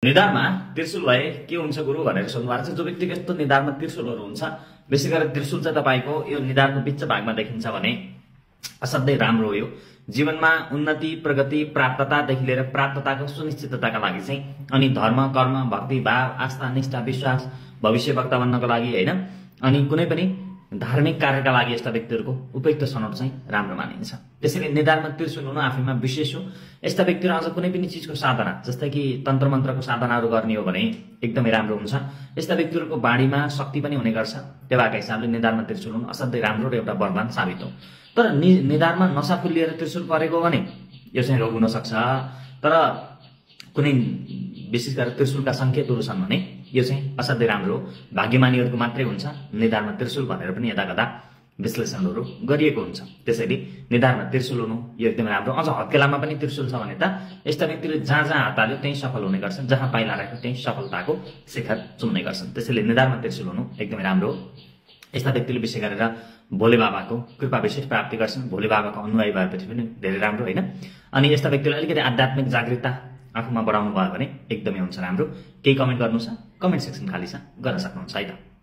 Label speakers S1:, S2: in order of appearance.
S1: निधारमा त्रिशूल भए के हुन्छ गुरु भनेर सोध्नुभएको छ। जो व्यक्तिको यस्तो निधारमा त्रिशूलहरू हुन्छ, विशेष गरेर त्रिशूल चाहिँ तपाईँको यो निधारको बिच भागमा देखिन्छ भने असाध्यै राम्रो हो। यो जीवनमा उन्नति, प्रगति, प्राप्ततादेखि लिएर प्राप्तताको सुनिश्चितताका लागि चाहिँ, अनि धर्म, कर्म, भक्ति भाव, आस्था, निष्ठा, विश्वास, भविष्य वक्ता बन्नको लागि हैन, अनि कुनै पनि धार्मिक कार्यका लागि यस्ता व्यक्तिहरूको उपयुक्त छनौट चाहिँ राम्रो मानिन्छ। त्यसैले निधारमा त्रिशूल हुनु आफैमा विशेष हो। यस्ता व्यक्तिहरू अझ कुनै पनि चिजको साधना, जस्तै कि तन्त्र मन्त्रको साधनाहरू गर्ने हो भने एकदमै राम्रो हुन्छ। यस्ता व्यक्तिहरूको बाणीमा शक्ति पनि हुने गर्छ। त्यो भएका हिसाबले निधारमा त्रिशूल हुनु असाध्यै राम्रो र एउटा वरदान साबित हो। तर निधारमा नसा फुलिएर त्रिशूल परेको भने यो चाहिँ रोग हुन सक्छ। तर कुनै विशेष गरेर त्रिशूलका संकेतहरू छन् भने यो चाहिँ असाध्यै राम्रो हो। भाग्यमानीहरूको मात्रै हुन्छ निधारमा त्रिशूल भनेर पनि यदाकदा विश्लेषणहरू गरिएको हुन्छ। त्यसैले निधारमा त्रिशूल हुनु यो एकदमै राम्रो। अझ हत्केलामा पनि त्रिशूल छ भने त यस्ता व्यक्तिले जहाँ जहाँ हात हाल्यो त्यहीँ सफल हुने गर्छन्, जहाँ पाइला राख्यो त्यहीँ सफलताको शिखर चुम्ने गर्छन्। त्यसैले निधारमा त्रिशूल हुनु एकदमै राम्रो हो। यस्ता व्यक्तिले विशेष गरेर भोले बाबाको कृपा विशेष प्राप्ति गर्छन्। भोले बाबाको अनुयायी भएपछि पनि धेरै राम्रो होइन। अनि यस्ता व्यक्तिले अलिकति आध्यात्मिक जागृतता आफूमा बढाउनु भयो भने एकदमै हुन्छ राम्रो। केही कमेन्ट गर्नु छ, कमेन्ट सेक्सन खाली छ, गर्न सक्नुहुन्छ है त।